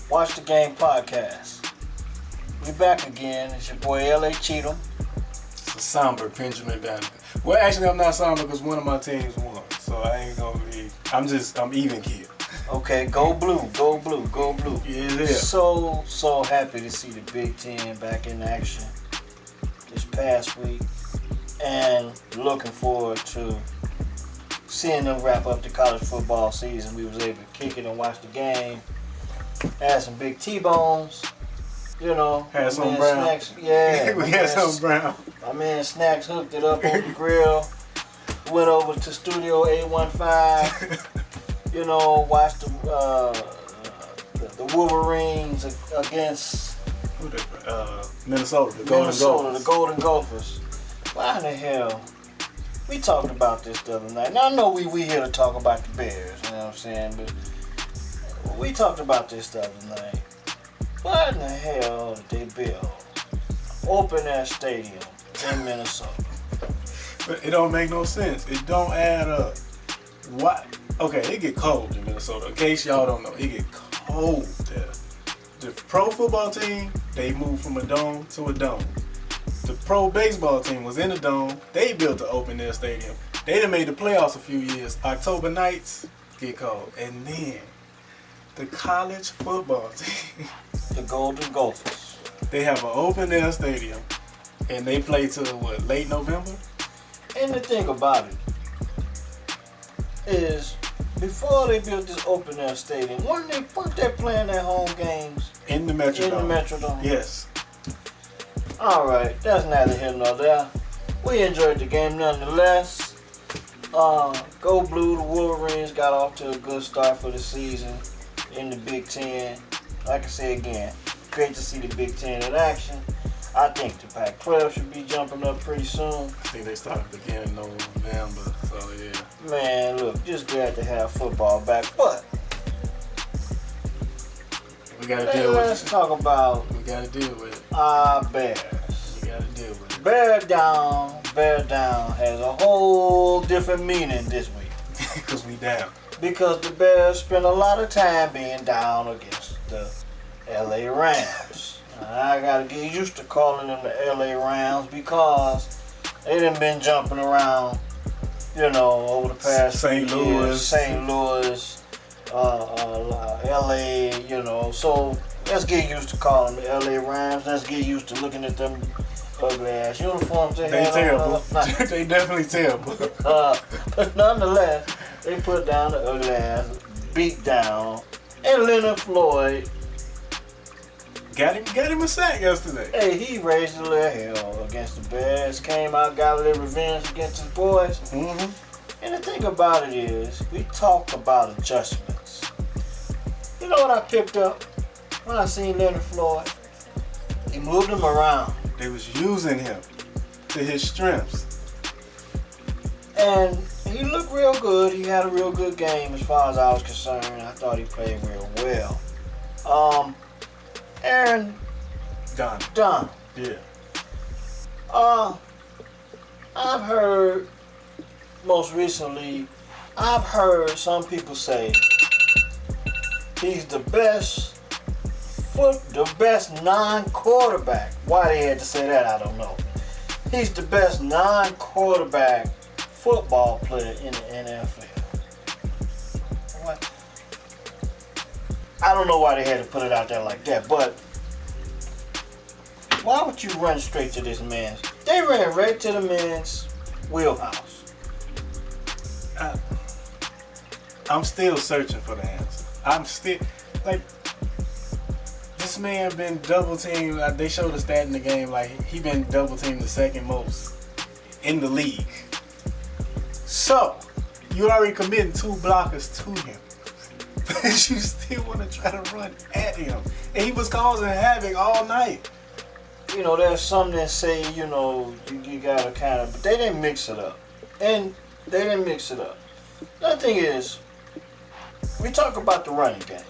Watch the Game podcast. We back again. It's your boy L.A. Cheatham. It's a somber Pennjamin Bannekar. Well, actually, I'm not somber because one of my teams won, so I ain't gonna be. I'm even killed. Okay, go blue, go blue, go blue. Yeah. So happy to see the Big Ten back in action this past week, and looking forward to seeing them wrap up the college football season. We was able to kick it and watch the game. Had some big T-bones, you know. Had some brown. Snacks, yeah. We had some brown. My man Snacks hooked it up on the grill. Went over to Studio 815. You know, watched the Wolverines against Minnesota, the Golden Gophers. Why in the hell? We talked about this the other night. Now I know we here to talk about the Bears, you know what I'm saying? But we talked about this the other night. Why in the hell did they build open air stadium in Minnesota? But it don't make no sense. It don't add up. Why? Okay, it get cold in Minnesota. In case y'all don't know, it get cold there. The pro football team, they moved from a dome to a dome. The pro baseball team was in a dome. They built the open air stadium. They done made the playoffs a few years. October nights get cold. And then the college football team, The Golden Gophers. they have an open air stadium and they play till what, late November? And the thing about it is, before they built this open air stadium, weren't they playing their home games In the Metrodome. in the Metrodome? Yes. Alright, that's neither here nor there. We enjoyed the game nonetheless. Go Blue, the Wolverines got off to a good start for the season in the Big Ten. Like I say again, great to see the Big Ten in action. I think the Pac-12 should be jumping up pretty soon. I think they started again in November, so yeah. Man, look, just glad to have football back. But We gotta deal with let's it. talk about We gotta deal with it. our Bears. We gotta deal with it. Bear down has a whole different meaning this week. Because we down. Because the Bears spend a lot of time being down against the LA Rams. I gotta get used to calling them the LA Rams because they done been jumping around, you know, over the past St. few Louis. years. St. Louis, LA, you know. So let's get used to calling them the LA Rams. Let's get used to looking at them ugly ass uniforms they They had terrible. on. They definitely terrible. But nonetheless, they put down the ugly ass, beat down, and Leonard Floyd, Got him a sack yesterday. hey, he raised a little hell against the Bears, came out, got a little revenge against his boys. Mm-hmm. And the thing about it is, we talk about adjustments. You know what I picked up when I seen Leonard Floyd? He moved him around. They was using him to his strengths. And he looked real good. He had a real good game as far as I was concerned. I thought he played real well. Aaron Done. Yeah. I've heard some people say he's the best non-quarterback. Why they had to say that, I don't know. He's the best non-quarterback football player in the NFL. What? I don't know why they had to put it out there like that, but why would you run straight to this man's? They ran right to the man's wheelhouse. I'm still searching for the answer. I'm still, like, this man been double teamed. They showed a stat in the game, like, he been double teamed the second most in the league. So, you already committed 2 blockers to him. But you still want to try to run at him. And he was causing havoc all night. You know, there's some that say, you know, you gotta kind of, but they didn't mix it up. And they didn't mix it up. The thing is, we talk about the running game.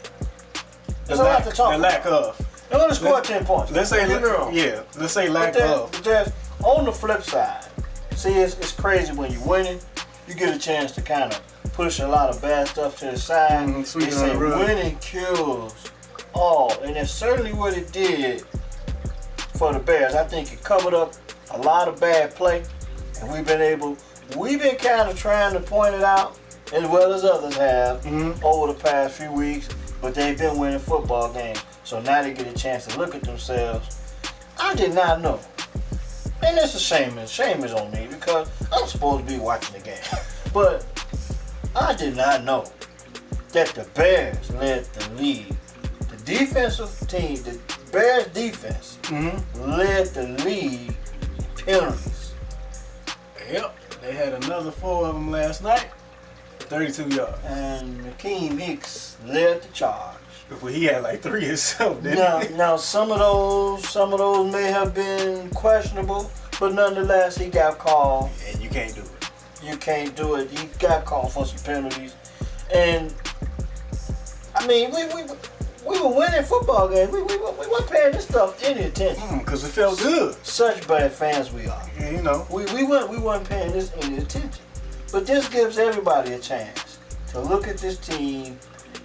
There's a lot to talk the lack about. of. They're gonna score 10 points. Let's say, yeah. Let's say lack of. But there's, on the flip side, see, it's crazy when you're winning, you get a chance to kind of push a lot of bad stuff to the side. Sweep They it on say the rug. winning kills all, and it's certainly what it did for the Bears. I think it covered up a lot of bad play, and we've been kind of trying to point it out, as well as others have, over the past few weeks, but they've been winning football games. So now they get a chance to look at themselves. I did not know. And it's a shame. Shame is on me because I'm supposed to be watching the game. But I did not know that the Bears led the league. The defensive team, the Bears defense, led the league in penalties. Yep. They had another 4 of them last night. 32 yards. And Akeem Hicks led the charge. But he had like 3 himself, didn't he? Now some of those may have been questionable, but nonetheless he got called. And you can't do it. You can't do it. He got called for some penalties. And I mean we were winning football games. We weren't paying this stuff any attention. Because it felt good. Such bad fans we are. Yeah, you know. We weren't paying this any attention. But this gives everybody a chance to look at this team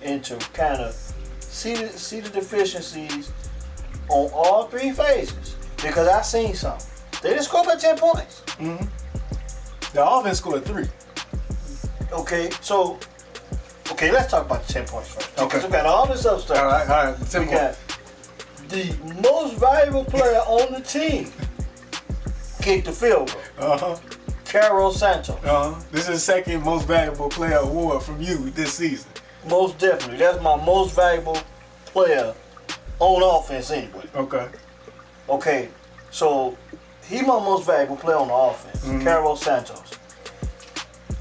and to kind of see the deficiencies on all 3 phases. Because I seen some. They didn't score by 10 points. The offense scored 3. Okay, let's talk about the 10 points first. Okay. Because we got all this other stuff. All right. 10 We points. got the most valuable player on the team kicked the field goal. Carol Santos. This is the second most valuable player award from you this season. Most definitely. That's my most valuable player on offense anyway. Okay, so he my most valuable player on the offense. Carol Santos.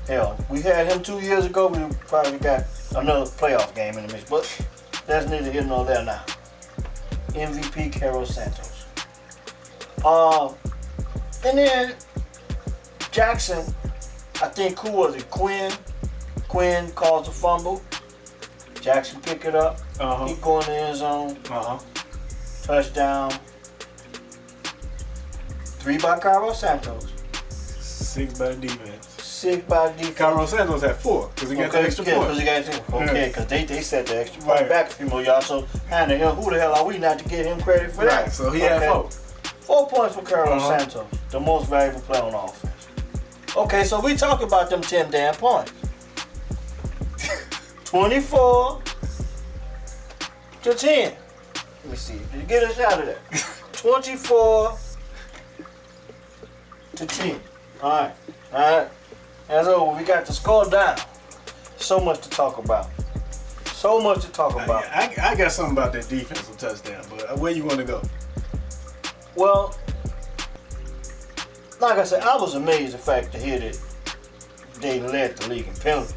Hell, we had him 2 years ago. We probably got another playoff game in the mix, but that's neither here nor there now. MVP Carol Santos. And then Jackson, I think, who was it? Quinn caused a fumble. Jackson pick it up. He go in the end zone. Touchdown. 3 by Carlos Santos. 6 by the defense. 6 by the defense. Carlos Santos had 4 because he got the extra point. Because he got extra point. Okay, because they set the extra point back a few more yards. So, hand to him, who the hell are we not to give him credit for that? Right, so he had 4. 4 points for Carlos Santos, the most valuable player on offense. Okay, so we talk about them 10 damn points. 24 to 10. Let me see. Did you get us out of there? 24 to 10. All right. As over, we got the score down. So much to talk about. I got something about that defensive touchdown, but where you want to go? Well, like I said, I was amazed the fact to hear that they led the league in penalties.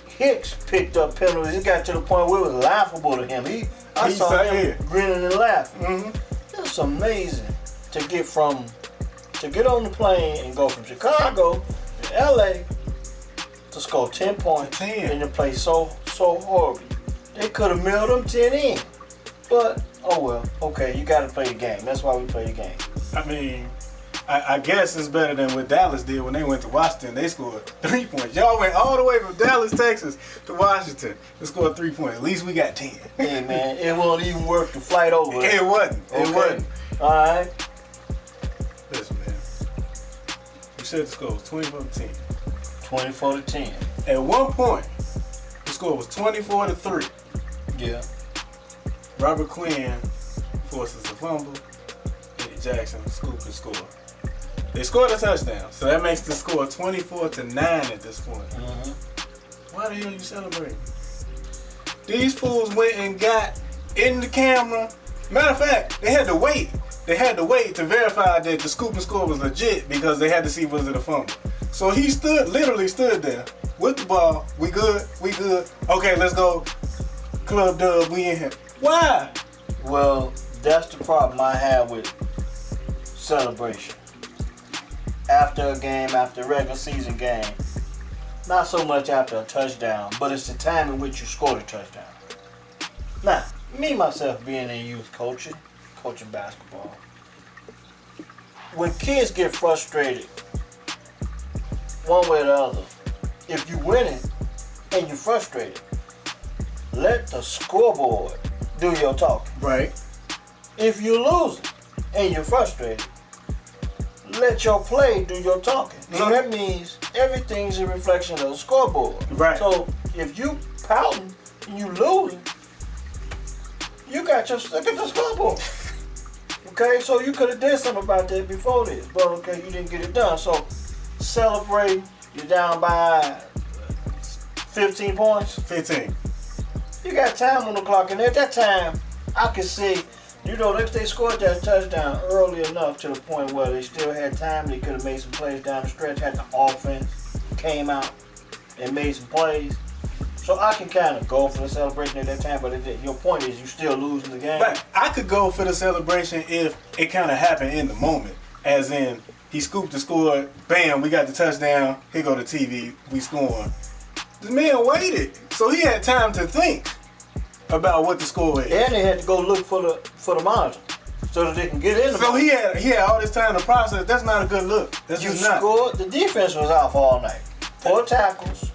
Hicks picked up penalties. It got to the point where it was laughable to him. I saw him grinning and laughing. It was amazing to get on the plane and go from Chicago to LA to score 10 points and to play so horribly. They could have mailed them 10 in. But, oh well, okay, you got to play the game. That's why we play the game. I mean, I guess it's better than what Dallas did when they went to Washington. They scored 3 points. Y'all went all the way from Dallas, Texas to Washington to score 3 points. At least we got 10. Hey, man, it won't even work the flight over. It wasn't. Okay. It wasn't. All right. Listen, man. You said the score was 24 to 10. 24 to 10. At one point, the score was 24 to 3. Yeah. Robert Quinn forces a fumble. Eddie Jackson scoop and score. They scored a touchdown, so that makes the score 24 to 9 at this point. Why the hell are you celebrating? These fools went and got in the camera. Matter of fact, they had to wait. They had to wait to verify that the scoop and score was legit because they had to see was it a fumble. So he literally stood there with the ball. We good. Okay, let's go. Club dub, we in here. Why? Well, that's the problem I have with celebration. After a game, after a regular season game, not so much after a touchdown, but it's the time in which you scored a touchdown. Now, me myself being in youth coaching basketball, when kids get frustrated, one way or the other, if you win it and you're frustrated, let the scoreboard do your talking. Right. If you lose and you're frustrated, let your play do your talking. So Mhm. that means everything's a reflection of the scoreboard. Right. So if you pouting and you losing, you got your look at the scoreboard. Okay, so you could have did something about that before this, but okay, you didn't get it done. So celebrate, you're down by 15 points. 15. You got time on the clock, and at that time, I could see, if they scored that touchdown early enough to the point where they still had time, they could have made some plays down the stretch, had the offense, came out and made some plays. So I can kind of go for the celebration at that time, but your point is you still losing the game. But I could go for the celebration if it kind of happened in the moment. As in, he scooped the score, bam, we got the touchdown, here go the TV, we scoring. The man waited, so he had time to think about what the score is. And they had to go look for the monitor so that they can get in the So monitor. he had all this time to process. That's not a good look. That's You just not. scored. The defense was off all night. 4 tackles.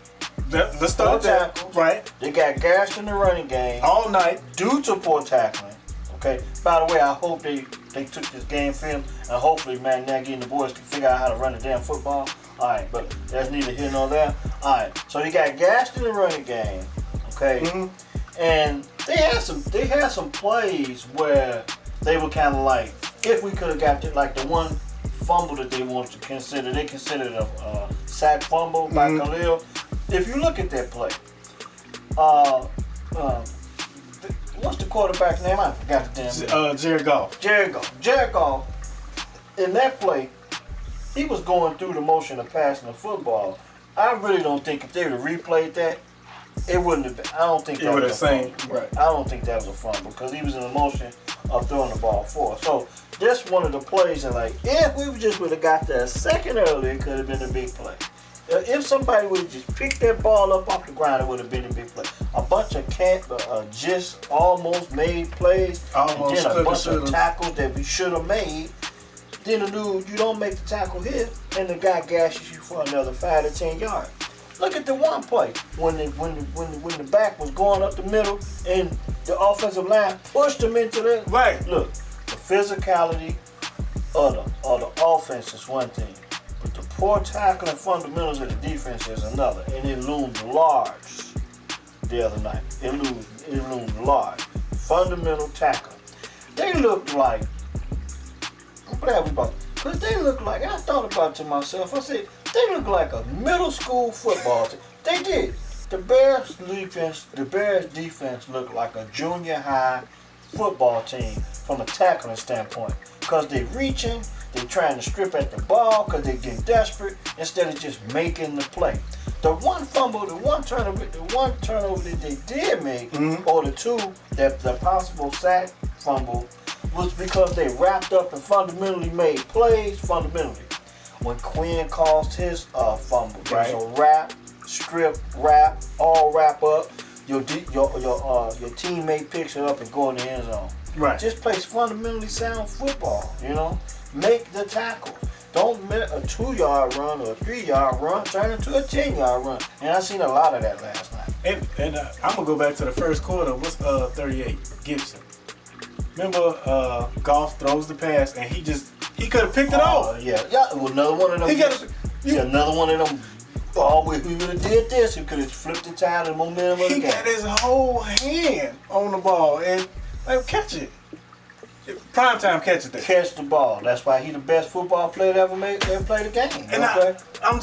Let's start 4 there. tackles. Right. They got gashed in the running game All night. due to poor tackling. Okay. By the way, I hope they took this game film, and hopefully Matt Nagy and the boys can figure out how to run the damn football. All right, but that's neither here nor there. All right. So they got gashed in the running game. Okay. Mm-hmm. And they had some plays where they were kind of like, if we could have got like the one fumble that they wanted to consider, they considered a sack fumble by Khalil. If you look at that play, what's the quarterback's name? I forgot the damn name. Jared Goff. Jared Goff. In that play, he was going through the motion of passing the football. I really don't think if they would have replayed that, it wouldn't have been. I don't think It that would was have a same. fumble. Right. I don't think that was a fumble because he was in the motion of throwing the ball forward. So that's one of the plays that, like, if we just would have got there a second earlier, it could have been a big play. If somebody would have just picked that ball up off the ground, it would have been a big play. A bunch of just almost made plays, Almost and then a bunch should've. of tackles that we should have made. Then the dude, you don't make the tackle here, and the guy gashes you for another 5 to 10 yards. Look at the one play when the back was going up the middle and the offensive line pushed him into the Right. Look, the physicality of the offense is one thing, but the poor tackling fundamentals of the defense is another, and it loomed large the other night. It loomed large. Fundamental tackle. They looked like. I'm glad we bought it. Because they look like, I thought about it to myself, I said, they look like a middle school football team. They did. The Bears defense looked like a junior high football team from a tackling standpoint. Because they're reaching, they're trying to strip at the ball because they're getting desperate instead of just making the play. The one fumble, the one turnover that they did make, or the two, the possible sack fumble, was because they wrapped up and fundamentally made plays fundamentally. When Quinn caused his fumble, Right. so wrap, strip, wrap, all wrap up. Your teammate picks it up and go in the end zone. Right. Just plays fundamentally sound football. Make the tackle. Don't make a 2-yard run or a 3-yard run turn into a 10-yard run. And I seen a lot of that last night. And I'm gonna go back to the first quarter. What's 38? Gibson. Remember, Goff throws the pass and he could have picked it off. Yeah. Well, another one of them. Another one of them. Oh, if we would have did this, he could have flipped the tide and momentum of the He game. got his whole hand on the ball and catch it. Prime time catch it there. Catch the ball. That's why he the best football player that ever played the game. And okay? I'm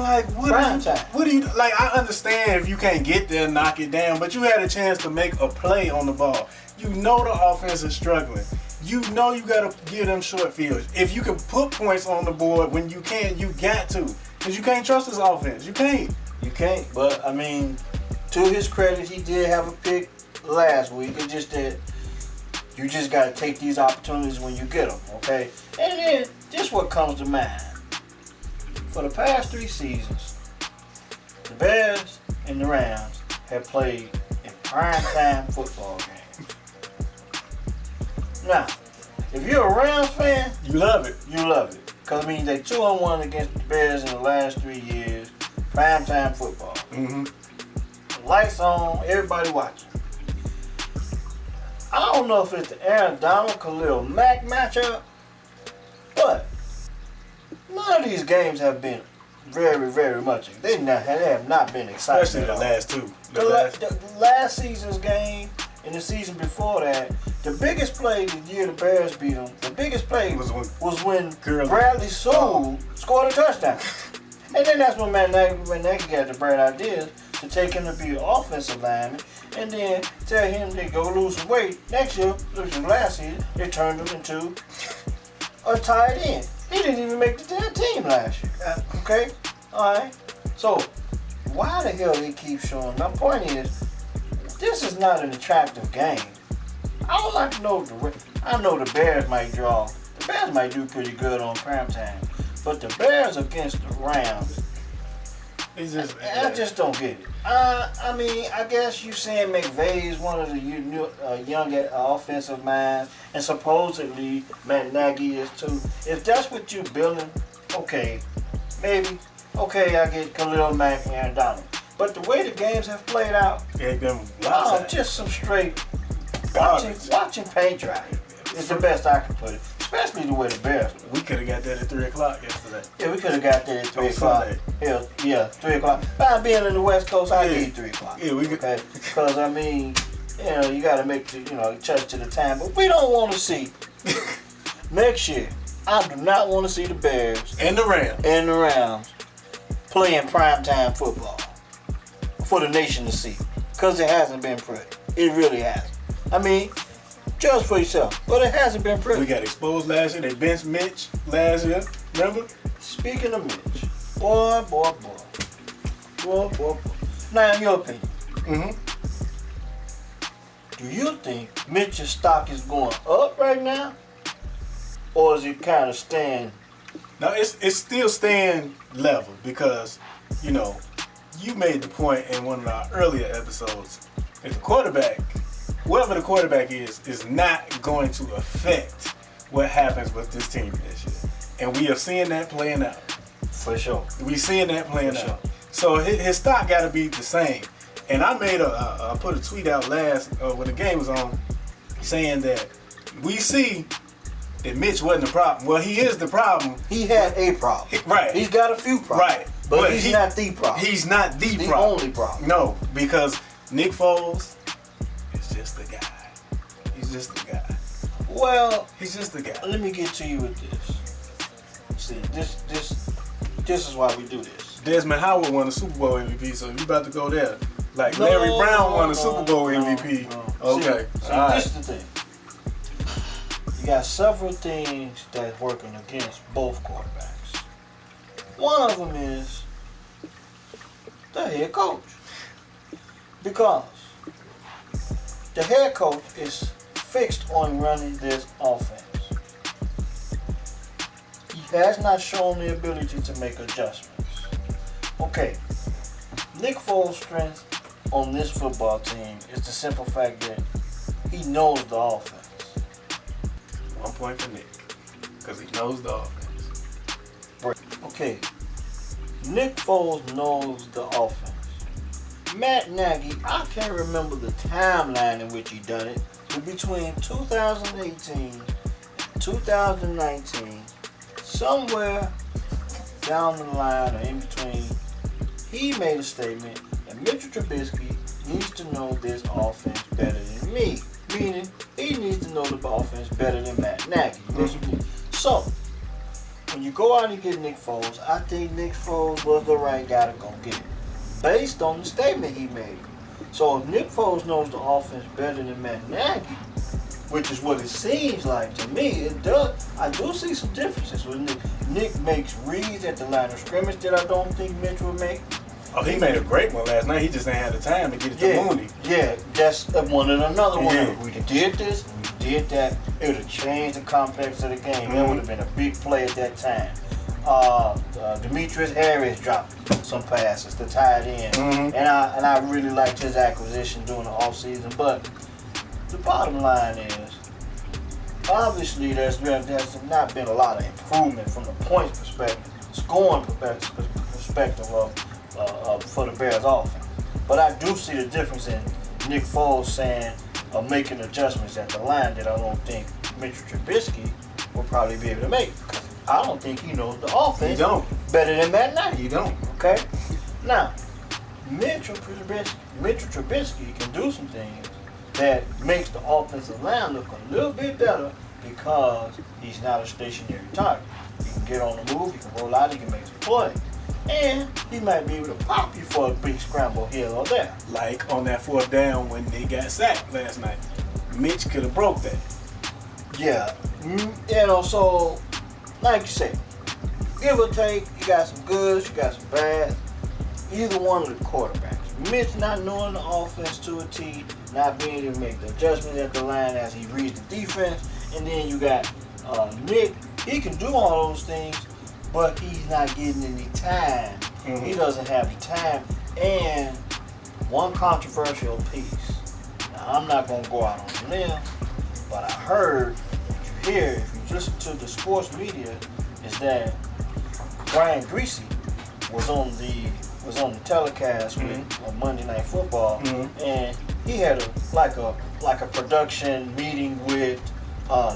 like, Prime time. what do you like? I understand if you can't get there, knock it down, but you had a chance to make a play on the ball. You know the offense is struggling. You know you got to give them short fields. If you can put points on the board when you can, you got to. Because you can't trust this offense. You can't. You can't. But, I mean, to his credit, he did have a pick last week. It's just that you just got to take these opportunities when you get them, okay? And then, just what comes to mind. For the past 3 seasons, the Bears and the Rams have played in primetime football games. Now, if you're a Rams fan, You love it. you love it. Because, I mean, they 2-1 against the Bears in the last 3 years. Primetime football. Mm-hmm. lights on, everybody watching. I don't know if it's the Aaron Donald Khalil Mack matchup, but none of these games have been very, very much. They have not been exciting. Especially the last two. The last season's game and the season before that, the biggest play the year the Bears beat them, the biggest play was when Bradley Sewell scored a touchdown. And then that's when Matt Nagy got the bright idea to take him to be the offensive lineman and then tell him to go lose some weight. Next year, which was last season, they turned him into a tight end. He didn't even make the damn team last year. Okay? Alright? So, why the hell they keep showing? My point is, this is not an attractive game. I would like to know I know the Bears might draw. The Bears might do pretty good on primetime. But the Bears against the Rams, I just don't get it. I mean, I guess you saying McVay is one of the young offensive minds, and supposedly Matt Nagy is too. If that's what you're building, okay, maybe. Okay, I get Khalil Mack and Aaron Donald. But the way the games have played out, just some straight watching paint dry is the best I can put it. Especially the way the Bears. We could have got that at 3 o'clock yesterday. Yeah, we could have got that at 3 o'clock. Yeah, 3 o'clock. By being in the West Coast, I need 3 o'clock. Yeah, we could. Okay? Because, I mean, you got to make the, adjust to the time. But we don't want to see, next year, I do not want to see the Bears and the Rams playing primetime football for the nation to see. Because it hasn't been pretty. It really hasn't. I mean, judge for yourself. But it hasn't been pretty. We got exposed last year. They benched Mitch last year. Remember? Speaking of Mitch, boy. Now, in your opinion, do you think Mitch's stock is going up right now? Or is it kind of staying? No, it's still staying level because, you made the point in one of our earlier episodes. If the quarterback, whoever the quarterback is not going to affect what happens with this team this year. And we are seeing that playing out. For sure. We're seeing that playing out. So his stock got to be the same. And I made I put a tweet out when the game was on saying that we see that Mitch wasn't the problem. Well, he is the problem. He had a problem. Right. He's got a few problems. Right. But he's not the problem. He's not the problem. The only problem. No, because Nick Foles is just the guy. He's just the guy. Well, he's just the guy. Let me get to you with this. See, this is why we do this. Desmond Howard won the Super Bowl MVP, so you about to go there. Like Larry Brown won the Super Bowl MVP. No. Okay. See, this is the thing. You got several things that's working against both quarterbacks. One of them is the head coach. Because the head coach is fixed on running this offense. He has not shown the ability to make adjustments. Okay, Nick Foles' strength on this football team is the simple fact that he knows the offense. 1 point for Nick, because he knows the offense. Okay, Nick Foles knows the offense. Matt Nagy, I can't remember the timeline in which he done it, but between 2018 and 2019, somewhere down the line or in between, he made a statement that Mitchell Trubisky needs to know this offense better than me. Meaning, he needs to know the offense better than Matt Nagy. So, when you go out and get Nick Foles, I think Nick Foles was the right guy to go get him, based on the statement he made. So if Nick Foles knows the offense better than Matt Nagy, which is what it seems like to me, it does. I do see some differences with Nick. Nick makes reads at the line of scrimmage that I don't think Mitch would make. Oh, he made a great one last night. He just ain't had the time to get it to Mooney. Yeah, that's one and another one. If we did this, we did that, it would have changed the complex of the game. That would have been a big play at that time. Demetrius Harris dropped some passes to tie it in, and I really liked his acquisition during the offseason. But the bottom line is, obviously, there's not been a lot of improvement from the points perspective, scoring perspective for the Bears offense. But I do see the difference in Nick Foles saying or making adjustments at the line that I don't think Mitchell Trubisky will probably be able to make. I don't think he knows the offense better than Matt Nagy. He don't. Okay? Now, Mitchell Trubisky can do some things that makes the offensive line look a little bit better because he's not a stationary target. He can get on the move, he can roll out, he can make some plays. And he might be able to pop you for a big scramble here or there. Like on that 4th down when they got sacked last night. Mitch could have broke that. Yeah. So, like you say, give or take, you got some goods, you got some bads. Either one of the quarterbacks. Mitch not knowing the offense to a T, not being able to make the adjustments at the line as he reads the defense. And then you got Nick. He can do all those things, but he's not getting any time. Mm-hmm. He doesn't have the time. And one controversial piece. Now, I'm not going to go out on a limb, but I heard, if you listen to the sports media, is that Brian Greasy was on the telecast with on Monday Night Football, and he had a production meeting with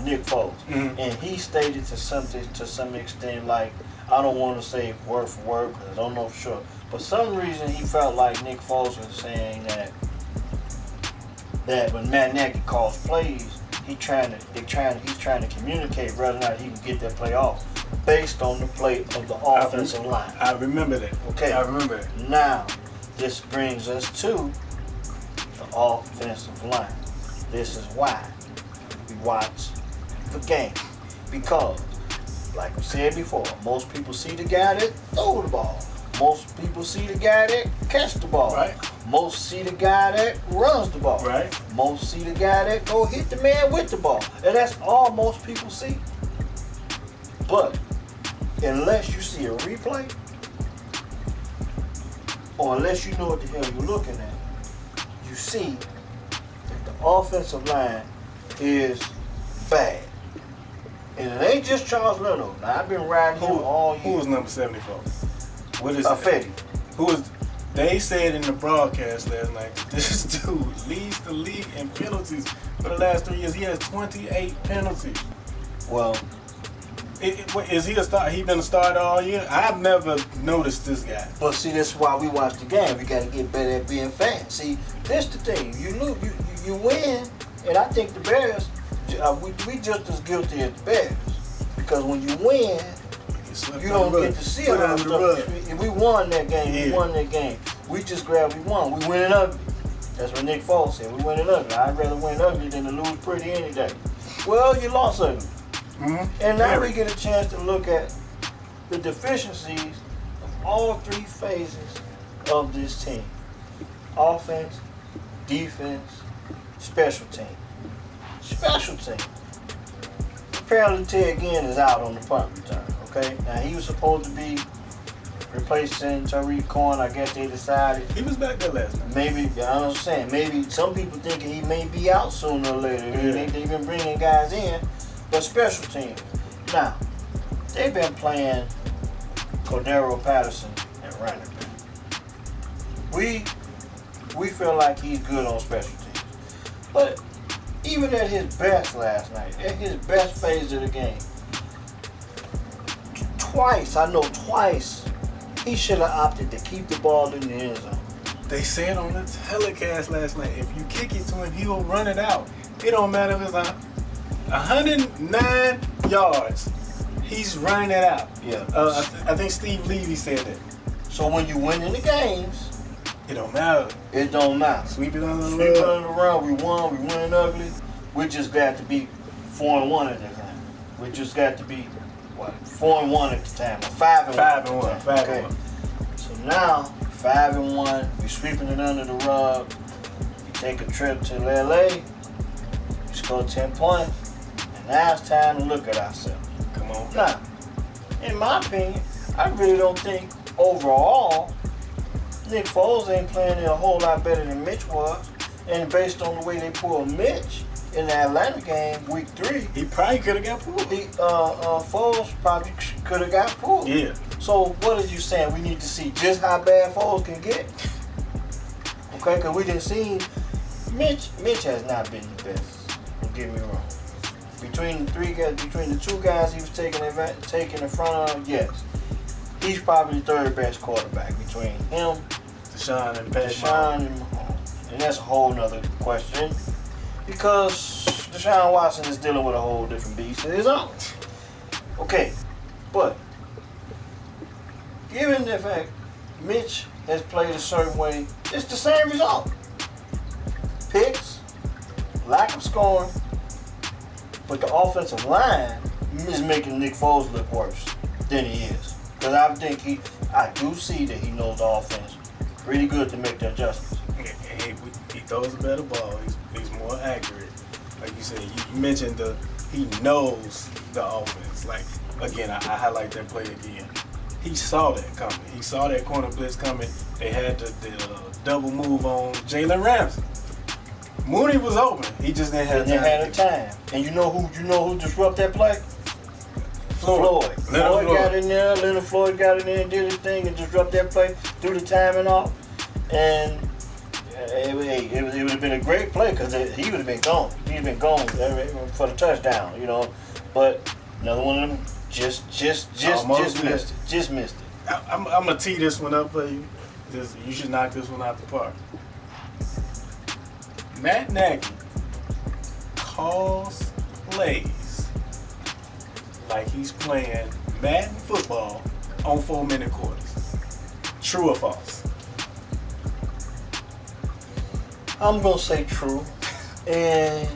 Nick Foles, and he stated to some extent, like, I don't want to say word for word because I don't know for sure, but some reason he felt like Nick Foles was saying that when Matt Nagy calls plays, he's trying to communicate whether or not he can get that play off based on the play of the offensive line. I remember that. Okay. I remember it. Now, this brings us to the offensive line. This is why we watch the game. Because, like we said before, most people see the guy that throw the ball. Most people see the guy that catch the ball. Right. Most see the guy that runs the ball. Right. Most see the guy that go hit the man with the ball. And that's all most people see. But unless you see a replay, or unless you know what the hell you're looking at, you see that the offensive line is bad. And it ain't just Charles Leno. Now, I've been riding him all year. Who was number 74? What is Fetty. Who is? They said in the broadcast last night, this dude leads the league in penalties for the last 3 years. He has 28 penalties. Well, is he a star? He been a starter all year? I've never noticed this guy. but see, that's why we watch the game. We got to get better at being fans. See, this the thing. You lose, you win, and I think the Bears, we just as guilty as the Bears. Because when you win, you don't get to see a lot of stuff. We won that game. Yeah. We won that game. We just grabbed. We won. We winning ugly. That's what Nick Foles said. We winning ugly. I'd rather win ugly than to lose pretty any day. Well, you lost ugly. And now we get a chance to look at the deficiencies of all three phases of this team. Offense, defense, special team. Special team. Apparently Ted Ginn is out on the punt return, okay? Now he was supposed to be replacing Tariq Cohen. I guess they decided. He was back there last night. Maybe, I understand, maybe some people thinking he may be out sooner or later. Yeah. They've been bringing guys in. But special teams. Now, they've been playing Cordero Patterson and running back. We feel like he's good on special teams. But even at his best last night, at his best phase of the game, twice, he should have opted to keep the ball in the end zone. They said on the telecast last night, if you kick it to him, he'll run it out. It don't matter if it's 109 yards. He's running it out. Yeah. I think Steve Levy said that. So when you win in the games, it don't matter. It don't matter. Sweep it under the Sweep it rug. under the rug. We won. We winning ugly. We just got to be 4-1 at that time. We just got to be 4-1 at the time, or 5-1. 5-1. Okay. So now 5-1. We sweeping it under the rug. We take a trip to LA. We score 10 points. And now it's time to look at ourselves. Come on. Now, in my opinion, I really don't think overall Nick Foles ain't playing it a whole lot better than Mitch was. And based on the way they pulled Mitch in the Atlanta game, week 3, He probably could have got pulled. Foles probably could have got pulled. Yeah. So what are you saying? We need to see just how bad Foles can get? Okay, because we didn't see Mitch. Mitch has not been the best. Don't get me wrong. Between the three guys, between the two guys he was taking in front of, yes, he's probably the third best quarterback between him, Deshaun and Mahomes. And that's a whole nother question because Deshaun Watson is dealing with a whole different beast of his own. Okay, but given the fact Mitch has played a certain way, it's the same result. Picks, lack of scoring, but the offensive line is making Nick Foles look worse than he is. Because I do see that he knows the offense pretty good to make the adjustments. He throws a better ball. He's more accurate. Like you said, you mentioned he knows the offense. Like, again, I highlight that play again. He saw that coming. He saw that corner blitz coming. They had the double move on Jalen Ramsey. Mooney was open. He just didn't have time. And you know who disrupted that play? Floyd. Leonard Floyd got in there. Leonard Floyd got in there and did his thing and disrupted that play, threw the timing off, and it would have been a great play because he would have been gone. He'd been gone for the touchdown, you know. But another one of them just missed it. Just missed it. I'm gonna tee this one up for you. You should knock this one out the park. Matt Nagy calls plays like he's playing Madden football on 4-minute quarters. True or false? I'm gonna say true, and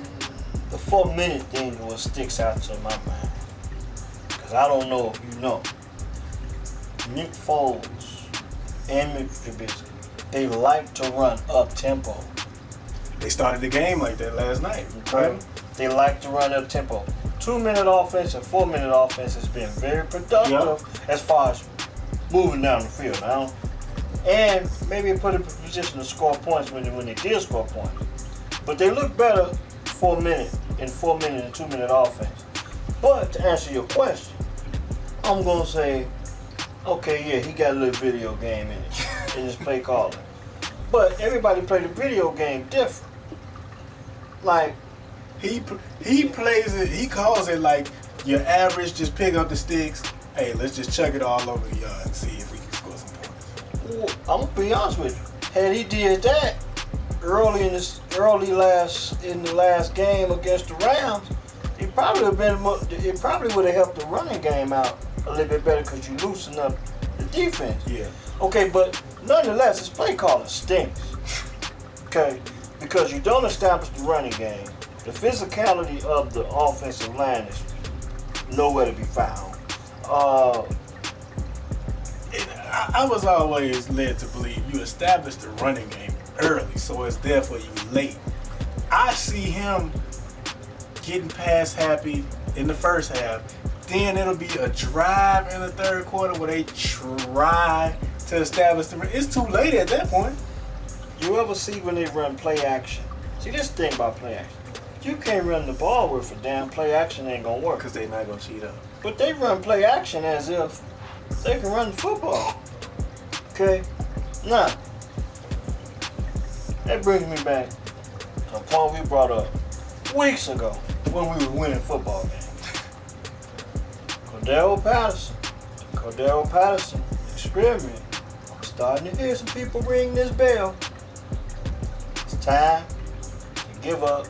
the 4-minute thing is what sticks out to my mind. Cause I don't know if you know, Nick Foles and Mitch Trubisky, they like to run up tempo. They started the game like that last night. Okay. They like to run up tempo. 2-minute offense and 4-minute offense has been very productive as far as moving down the field now. And maybe put in position to score points when they did score points. But they look better 4-minute and 2-minute offense. But to answer your question, I'm gonna say, okay, yeah, he got a little video game in it, in his play calling. But everybody played the video game different. Like he plays it. He calls it like your average. Just pick up the sticks. Hey, let's just chuck it all over the yard and see if we can score some points. Well, I'm gonna be honest with you. Had he did that early in the last game against the Rams, it probably would have helped the running game out a little bit better because you loosen up the defense. Yeah. Okay, but nonetheless, his play calling stinks. Okay, because you don't establish the running game. The physicality of the offensive line is nowhere to be found. I was always led to believe you establish the running game early, so it's there for you late. I see him getting past Happy in the first half. Then it'll be a drive in the third quarter where they try to establish the. It's too late at that point. You ever see when they run play action? See, this thing about play action. You can't run the ball with for damn play action ain't gonna work. Because they're not going to cheat up. But they run play action as if they can run football. Okay? Now, that brings me back to a point we brought up weeks ago when we were winning football games. Cordero Patterson experiment. I'm starting to hear some people ring this bell. It's time to give up,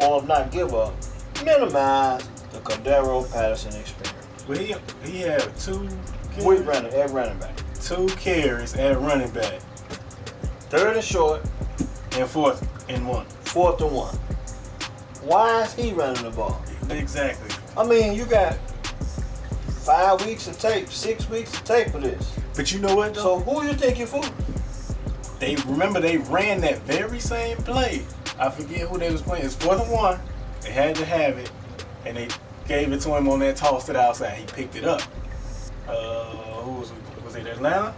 or not give up, minimize the Cordero Patterson experience. Well, he had two At running back. 2 carries at running back. 3rd and short. And 4th and 1. 4th and 1. Why is he running the ball? Exactly. I mean, you got 5 weeks of tape, 6 weeks of tape for this. But you know what, though? So who you think you're fooling? They ran that very same play. I forget who they was playing. It's 4th and 1. They had to have it, and they gave it to him on that, tossed it outside. He picked it up. Who was it? Atlanta?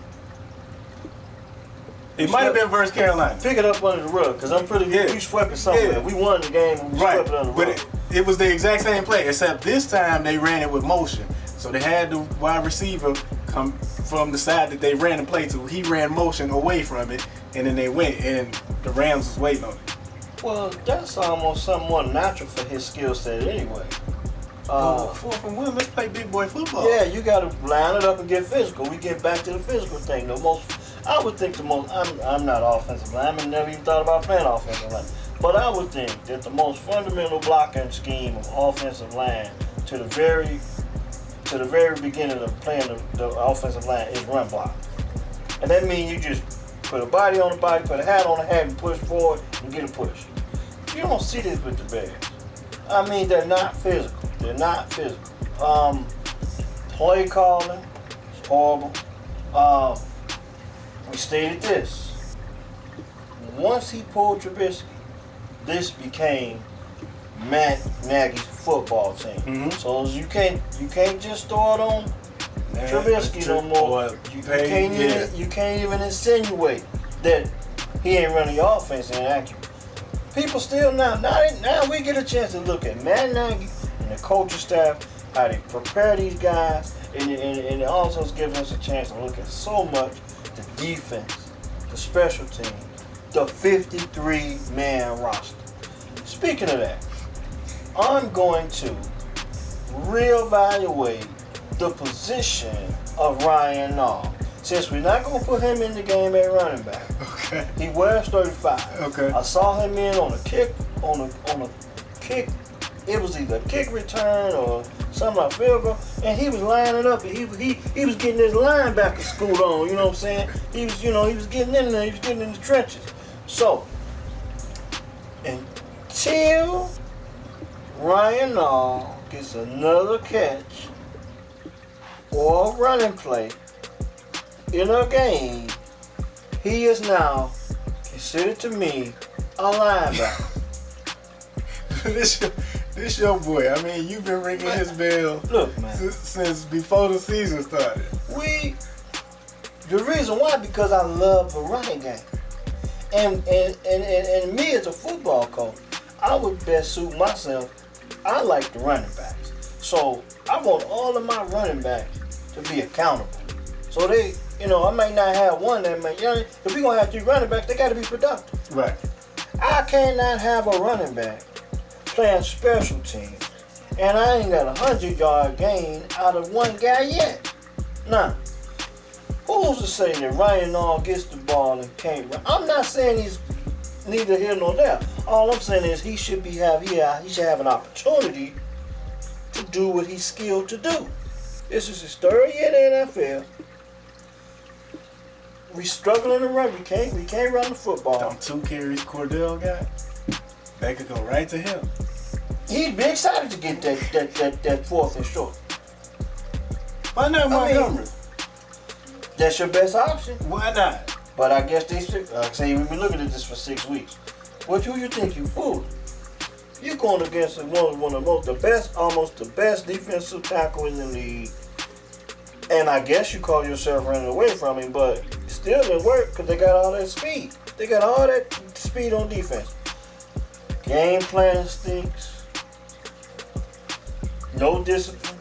It might have been versus Carolina. Pick it up under the rug, because I'm pretty good. We swept it somewhere. Yeah. We won the game and we swept it under the rug. But it was the exact same play, except this time they ran it with motion. So they had the wide receiver come from the side that they ran the play to. He ran motion away from it, and then they went, and the Rams was waiting on it. Well, that's almost somewhat natural for his skill set anyway. 4th and 1, let's play big boy football. Yeah, you got to line it up and get physical. We get back to the physical thing. I would think I'm not offensive lineman, never even thought about playing offensive line. But I would think that the most fundamental blocking scheme of offensive line to the very beginning of playing the offensive line is run block. And that means you just put a body on the body, put a hat on the hat, and push forward and get a push. You don't see this with the Bears. I mean, they're not physical. They're not physical. Play calling is horrible. We stated this. Once he pulled Trubisky, this became Matt Nagy's football team. Mm-hmm. So you can't just throw it on Trubisky no more. You can't even insinuate that he ain't running the offense inaccurate. People still now we get a chance to look at Matt Nagy and the coaching staff, how they prepare these guys, and it also gives us a chance to look at so much the defense, the special team, the 53-man roster. Speaking of that, I'm going to reevaluate the position of Ryan Nall. Since we're not going to put him in the game at running back. Okay. He wears 35. Okay. I saw him in on a kick. It was either a kick return or something like field goal, and he was lining up. And he was getting his linebacker scoot on. You know what I'm saying? He was getting in there. He was getting in the trenches. So until Ryan Nall gets another catch or a running play in a game, he is now considered to me a linebacker. This your boy. I mean, you've been ringing his bell. Look, man. Since before the season started. The reason why, because I love the running game. And me as a football coach, I would best suit myself. I like the running backs. So I want all of my running backs to be accountable. So they, I may not have one that may, if we're going to have 3 running backs, they got to be productive. Right. I cannot have a running back playing special teams, and I ain't got a 100-yard gain out of one guy yet. Now, who's to say that Ryan Nall gets the ball and can't run? I'm not saying he's neither here nor there. All I'm saying is he should have an opportunity to do what he's skilled to do. This is his 3rd year in the NFL. We struggling to run. We can't run the football. Them 2 carries Cordell got, they could go right to him. He'd be excited to get that 4th and short. Why not Montgomery? That's your best option. Why not? But I guess they say we've been looking at this for 6 weeks. Who you think you fooled? You're going against one of almost the best defensive tackle in the league. And I guess you call yourself running away from him, but it still didn't work because they got all that speed. They got all that speed on defense. Game plan stinks. No discipline.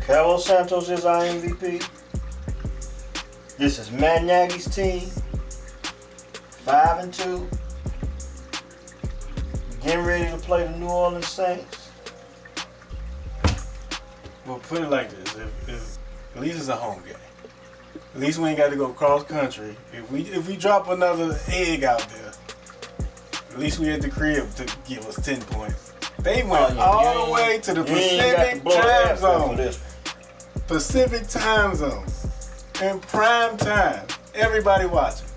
Carlos Santos is our MVP. This is Matt Nagy's team. 5-2. Getting ready to play the New Orleans Saints. Well, put it like this: if at least it's a home game. At least we ain't got to go cross country. If we drop another egg out there, at least we at the crib to give us 10 points. They went all the way to the Pacific time zone. Pacific time zone. In prime time. Everybody watching.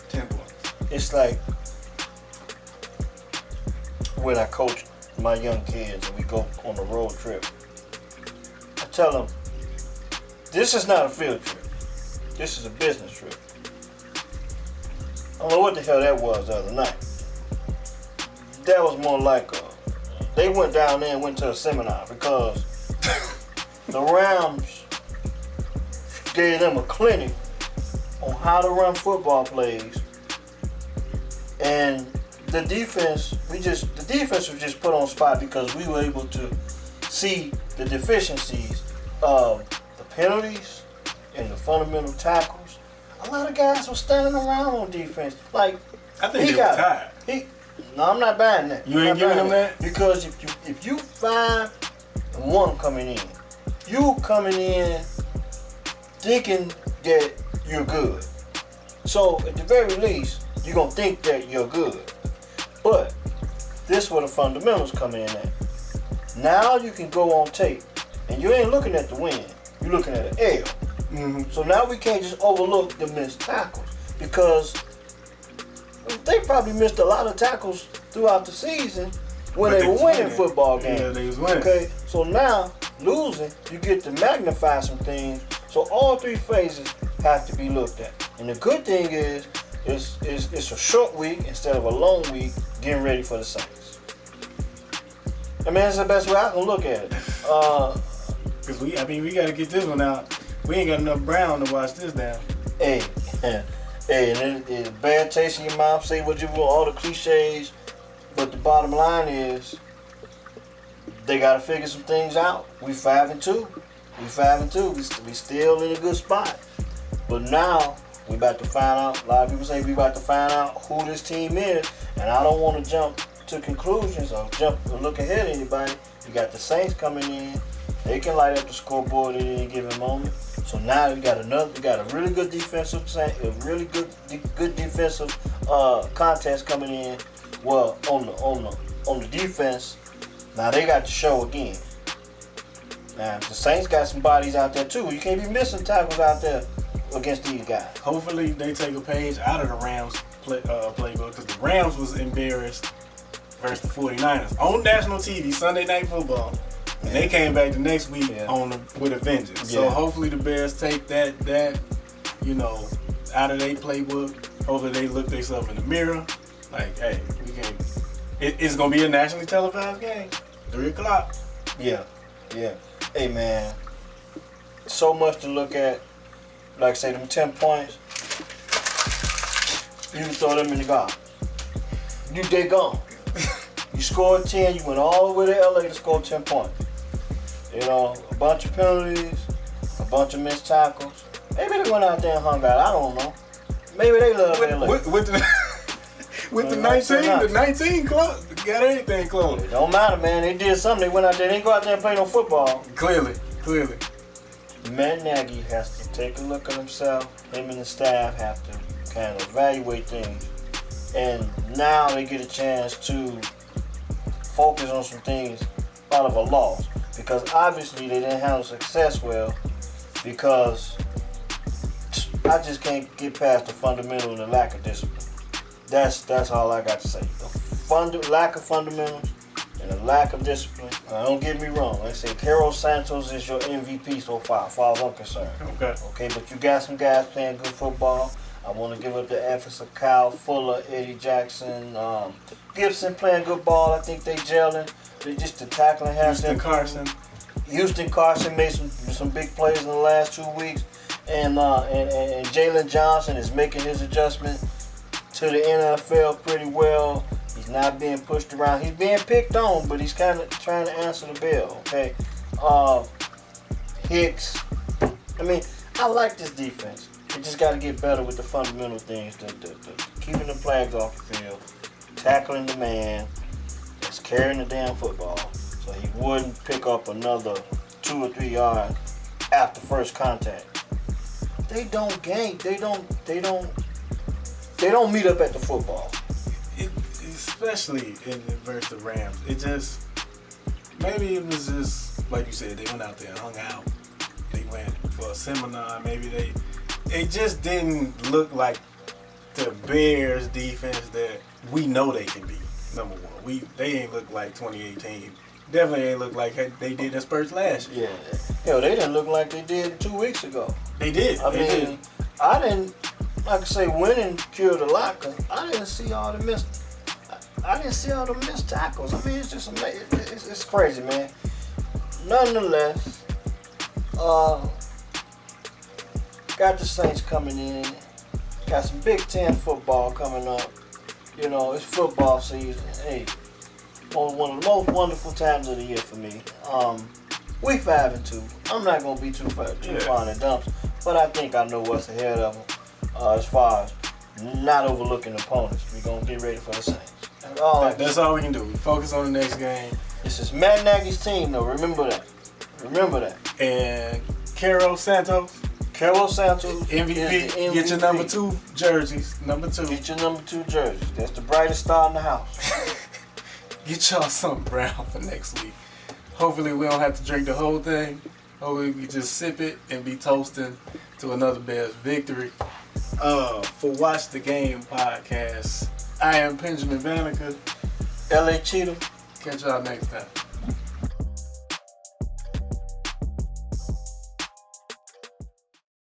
10 points. It's like when I coach my young kids and we go on a road trip. I tell them, this is not a field trip. This is a business trip. I don't know what the hell that was the other night. That was more like they went down there and went to a seminar because the Rams gave them a clinic on how to run football plays, and the defense was just put on spot because we were able to see the deficiencies of the penalties and the fundamental tackles, a lot of guys were standing around on defense. Like, I think they were tired. No, I'm not buying that. You ain't giving them that? Because if you 5-1 coming in, you coming in thinking that you're good. So at the very least, you're gonna think that you're good. But this is where the fundamentals come in at. Now you can go on tape, and you ain't looking at the win. You're looking at an L. Mm-hmm. So now we can't just overlook the missed tackles, because they probably missed a lot of tackles throughout the season when they were winning football games. Yeah, they was winning. Okay, so now losing, you get to magnify some things. So all three phases have to be looked at. And the good thing is, it's a short week instead of a long week getting ready for the Saints. I mean, that's the best way I can look at it. Because we got to get this one out. We ain't got enough Brown to watch this down. Hey, and it's bad taste in your mouth. Say what you want, all the cliches, but the bottom line is they got to figure some things out. We 5-2. We still in a good spot. But now we about to find out. A lot of people say we about to find out who this team is, and I don't want to jump to conclusions or look ahead of anybody. You got the Saints coming in. They can light up the scoreboard at any given moment. So now we got a really good defensive contest coming in. Well, on the defense, now they got to show again. Now the Saints got some bodies out there too. You can't be missing tackles out there against these guys. Hopefully they take a page out of the Rams playbook, because the Rams was embarrassed versus the 49ers on national TV, Sunday Night Football. And they came back the next week with a vengeance. So hopefully the Bears take that out of their playbook. Hopefully they look themselves in the mirror. Like, hey, we can. It's gonna be a nationally televised game, 3:00. Yeah. Hey man, so much to look at. Like I say, them 10 points, you can throw them in the garbage. They gone. You scored 10, you went all the way to LA to score 10 points. A bunch of penalties, a bunch of missed tackles. Maybe they went out there and hung out. I don't know. Maybe they love LA. With the 19 close, got everything close. It don't matter, man. They did something. They went out there. They didn't go out there and play no football. Clearly. Matt Nagy has to take a look at himself. Him and the staff have to kind of evaluate things. And now they get a chance to focus on some things out of a loss. Because obviously they didn't handle success well, because I just can't get past the fundamental and the lack of discipline. That's all I got to say. The lack of fundamentals and the lack of discipline. Don't get me wrong. Like I say, Carlos Santos is your MVP so far, as far as I'm concerned. Okay, but you got some guys playing good football. I want to give up the efforts of Kyle Fuller, Eddie Jackson, Gibson playing good ball. I think they gelling. They just the tackling has Houston Carson made some big plays in the last 2 weeks, and Jalen Johnson is making his adjustment to the NFL pretty well. He's not being pushed around. He's being picked on, but he's kind of trying to answer the bell. Okay, Hicks. I mean, I like this defense. They just got to get better with the fundamental things, the keeping the flags off the field, tackling the man that's carrying the damn football, so he wouldn't pick up another 2 or 3 yards after first contact. They don't gain. They don't meet up at the football. Especially versus the Rams. Maybe it was just like you said. They went out there and hung out. They went for a seminar. Maybe it just didn't look like the Bears defense that we know they can be. Number one, they ain't look like 2018. Definitely ain't look like they did in Spurs last year. Yeah, they didn't look like they did 2 weeks ago. They did. I mean, I didn't. Like I say, winning cured a lot, because I didn't see all the missed tackles. I mean, it's just amazing. It's crazy, man. Nonetheless, got the Saints coming in. Got some Big Ten football coming up. It's football season. Hey, one of the most wonderful times of the year for me. We 5-2. I'm not gonna be too far in the dumps, but I think I know what's ahead of them as far as not overlooking opponents. We're gonna get ready for the Saints. That's all we can do. We focus on the next game. This is Matt Nagy's team, though. Remember that. And Carol Santos, MVP. Get your number 2 jerseys. Number 2. Get your number 2 jerseys. That's the brightest star in the house. Get y'all something brown for next week. Hopefully we don't have to drink the whole thing. Hopefully we just sip it and be toasting to another Bears victory. For Watch the Game podcast, I am Pennjamin Bannekar. L.A. Cheatham. Catch y'all next time.